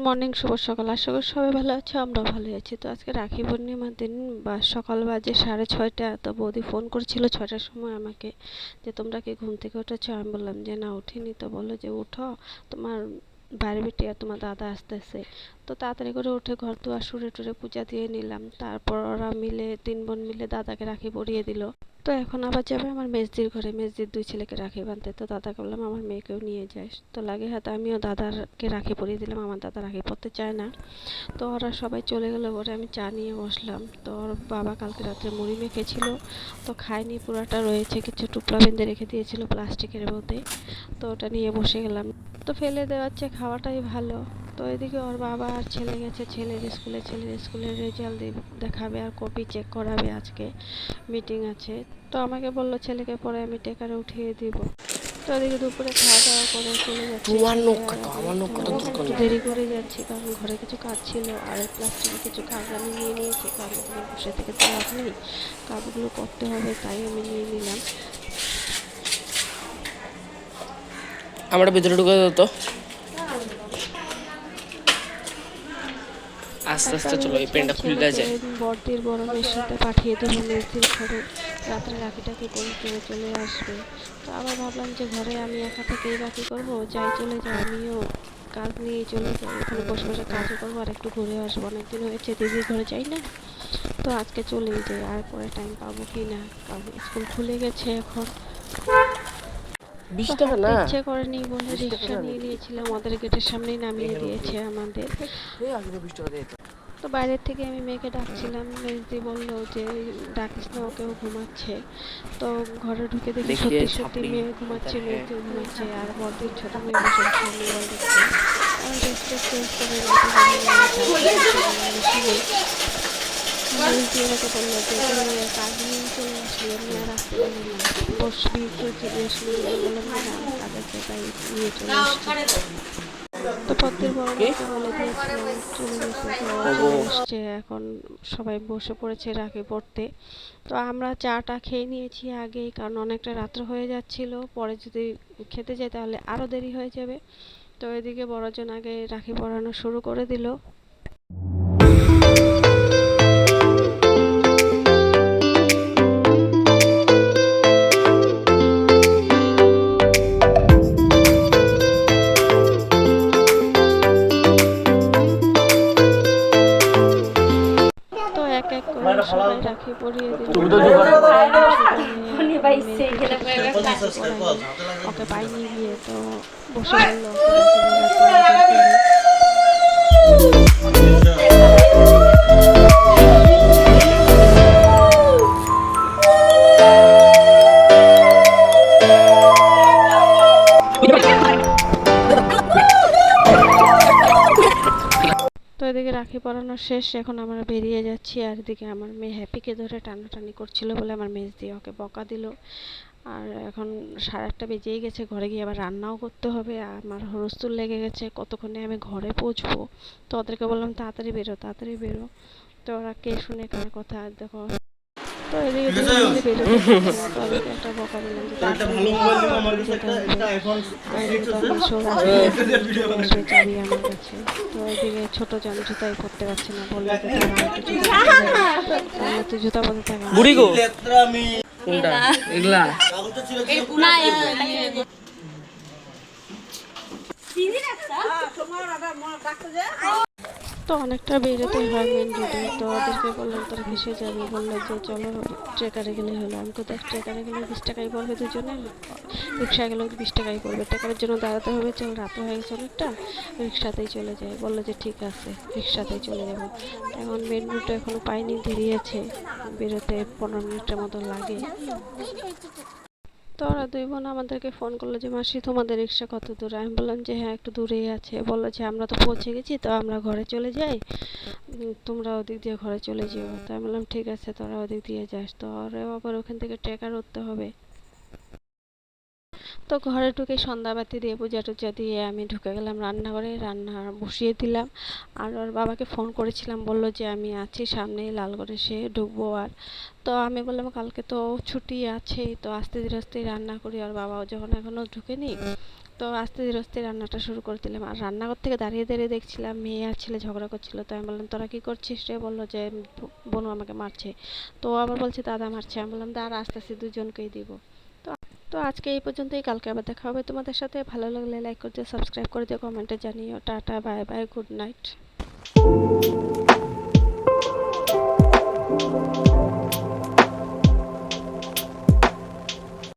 Morning, শুভ সকাল। আশা করি সবাই ভালো আছো, আমরাও ভালো আছি। তো আজকে রাখি পূর্ণিমার দিন বা সকাল বাজে 6:30। তো বৌদি ফোন করেছিল 6টার সময় আমাকে যে তোমরা কি ঘুম থেকে উঠেছো? আমি বললাম যে না, উঠিনি। তো বললো যে উঠো, তোমার বাইরে বেটি আর তোমার দাদা আসতেছে। তো তাড়াতাড়ি করে উঠে ঘর দুয়ার সুরে টুরে পূজা দিয়ে নিলাম। তারপর ওরা মিলে 3 বোন মিলে দাদাকে রাখি পরিয়ে দিল। তো এখন আবার যাবে আমার মেজদির ঘরে, মেজদির 2 ছেলেকে রাখি বাঁধতে। তো দাদাকে বললাম আমার মেয়েকেও নিয়ে যাস। তো লাগে হাতে আমিও দাদারকে রাখি পরিয়ে দিলাম, আমার দাদা রাখি পরতে চায় না। তো ওরা সবাই চলে গেলো ঘরে, আমি চা নিয়ে বসলাম। তো ওর বাবা কালকে রাত্রে মুড়ি মেখেছিল, তো খায়নি, পুরাটা রয়েছে, কিছু টুকরা বেঁধে রেখে দিয়েছিল প্লাস্টিকের মধ্যে। তো ওটা নিয়ে বসে গেলাম। তো ফেলে দেওয়ার চেয়ে খাওয়াটাই ভালো। তো এদিকে ওর বাবা আর ছেলে গেছে ছেলের স্কুলের রেজাল্ট দেখাবে আর কপি চেক করাবে, আজকে মিটিং আছে। তো আমাকে বললো ছেলেকে পরে আমি টেকারে উঠিয়ে দিব। তো ওদিকে দুপুরে খাওয়া দাওয়া করে চলে যাচ্ছি ছেলে আর আমি। তো একটু দেরি করে যাচ্ছি কারণ ঘরে কিছু কাজ ছিল আর প্লাস্টিকের কিছু কাজ আমি নিয়ে নিয়েছি, কারণ ওখানে বসে থেকে তো লাভ নেই, কাজগুলো করতে হবে, তাই আমি নিয়ে নিলাম। আমরা ভিতরে ঢুকে তো আস্তে আস্তে চলো, এই পেনটা খুলে যায়। বড়দির বড় মেয়ের সাথে পাঠিয়ে দেবো মেজদির ঘরে, রাত্রে রাখিটাকে করে চলে আসবে। তো আবার ভাবলাম যে ঘরে আমি একা থেকেই বাকি করবো, যাই চলে যাই, আমিও কাজ নিয়ে চলে যাই, ওখানে বসে বসে কাজও করবো আর একটু ঘুরে আসবো। অনেকদিন হয়েছে দিদির ঘরে যাই না, তো আজকে চলেই যাই। আর পরে টাইম পাবো কি না, কারণ স্কুল খুলে গেছে এখন। তো হাঁটতে ইচ্ছে করেনি বলে রিক্সা নিয়ে নিয়েছিলাম, ওদের গেটের সামনেই নামিয়ে দিয়েছে আমাদের। তো বাইরের থেকে আমি মেয়েকে ডাকছিলাম, মেজদি বললো যে ডাকিস না, ওকেও ঘুমাচ্ছে। তো ঘরে ঢুকে দেখি সত্যি সত্যি মেয়ে ঘুমাচ্ছে, মেজদিও ঘুমাচ্ছে, আর বড়দির ছোট মেয়ে বসে বসে মোবাইল দেখছে। আমি ড্রেসটা চেঞ্জ করে মেজদি আমাকে বললো যে তুই কাজ নিয়ে চলে আসলি, আমি আর আসতে পারবো না, বসবি একটু জিজ্ঞেস করলাম, বললাম না কাজ আছে তাই নিয়ে চলে আসছি। তো পদ্মের বড় মেয়েকে বলে দিয়েছিলাম চলে গেছে, তো চলে এসছে এখন, সবাই বসে পড়েছে রাখি পড়তে। তো আমরা চাটা খেয়ে নিয়েছি আগেই, কারণ অনেকটা রাত্র হয়ে যাচ্ছিল, পরে যদি খেতে যাই তাহলে আরও দেরি হয়ে যাবে। তো এদিকে বড়জন আগে রাখি পরানো শুরু করে দিল। তো এক এক করে সবাই রাখি পরিয়ে দিল। ওকে পাইনি গিয়ে তো বসে বললো তো এদিকে রাখি পরানো শেষ, এখন আমরা বেরিয়ে যাচ্ছি। আর এদিকে আমার মেয়ে হ্যাপিকে ধরে টানাটানি করছিল বলে আমার মেজ দিয়ে ওকে বকা দিল। আর এখন 8:30 বেজেই গেছে, ঘরে গিয়ে আবার রান্নাও করতে হবে, আমার হুলস্থুল লেগে গেছে, কতক্ষণে আমি ঘরে পৌঁছবো। তো ওদেরকে বললাম তাড়াতাড়ি বেরো তাড়াতাড়ি বেরো। তো ওরা কে শুনে কার কথা, দেখো। তো এদিকে দুজনে বেরোতে পারছে না, তো ওদেরকে একটা বকা দিলাম যে চাবি আমার কাছে। তো এদিকে ছোট জন জুতাই পরতে পারছে না, বললো যে তো জুতা পরতে থাকে তো অনেকটা বেরোতে হয় মেন রোডে। তো ওদেরকে বললাম তোরা ভেসে যাবে, বললো যে চলো ট্রেকারে গেলে হলো। আমি তো দেখ ট্রেকারে গেলে 20 টাকাই পড়বে দুজনে, রিক্সায় গেলেও 20 টাকাই পড়বে, ট্রেকারের জন্য দাঁড়াতে হবে, চল রাত হয়ে গেছে অনেকটা, রিক্সাতেই চলে যায়। বললো যে ঠিক আছে রিক্সাতেই চলে যাবো। এখন মেন রুটে এখনো পাইনি, দেরি আছে, বেরোতে 15 মিনিটের মতো লাগে। তো ওরা 2 বোন আমাদেরকে ফোন করলো যে মাসি তোমাদের রিক্সা কত দূর? আমি বললাম যে হ্যাঁ একটু দূরেই আছে। বললো যে আমরা তো পৌঁছে গেছি, তো আমরা ঘরে চলে যাই, তোমরা ওদিক দিয়ে ঘরে চলে যেও। তো আমি বললাম ঠিক আছে তোরা ওদিক দিয়ে যাস। তো ওরাও আবার ওখান থেকে ট্রেকার উঠতে হবে। তো ঘরে ঢুকে সন্ধ্যাবাতি দিয়ে পূজা টুজা দিয়ে আমি ঢুকে গেলাম রান্নাঘরে, রান্না বসিয়ে দিলাম। আর ওর বাবাকে ফোন করেছিলাম, বলল যে আমি আছি সামনেই লালগড়ে, সে ঢুকবো। আর তো আমি বললাম কালকে তো ছুটি আছে, তো আস্তে ধীরে আস্তে রান্না করি। আর বাবাও যখন এখনও ঢুকেনি, তো আস্তে ধীরে আস্তে রান্নাটা শুরু করে দিলাম। আর রান্নাঘর থেকে দাঁড়িয়ে দাঁড়িয়ে দেখছিলাম মেয়ে আর ছেলে ঝগড়া করছিল। তো আমি বললাম তোরা কি করছিস রে? বললো যে বোনু আমাকে মারছে। তো ও আবার বলছে দাদা মারছে। আমি বললাম দাঁড়া, আস্তে আস্তে দুজনকেই দিব। তো তো আজকে এই পর্যন্তই, কালকে আবার দেখা হবে তোমাদের সাথে। ভালো লাগলে লাইক করে দিও, সাবস্ক্রাইব করে দিও, কমেন্টে জানিও। Tata, bye bye, good night.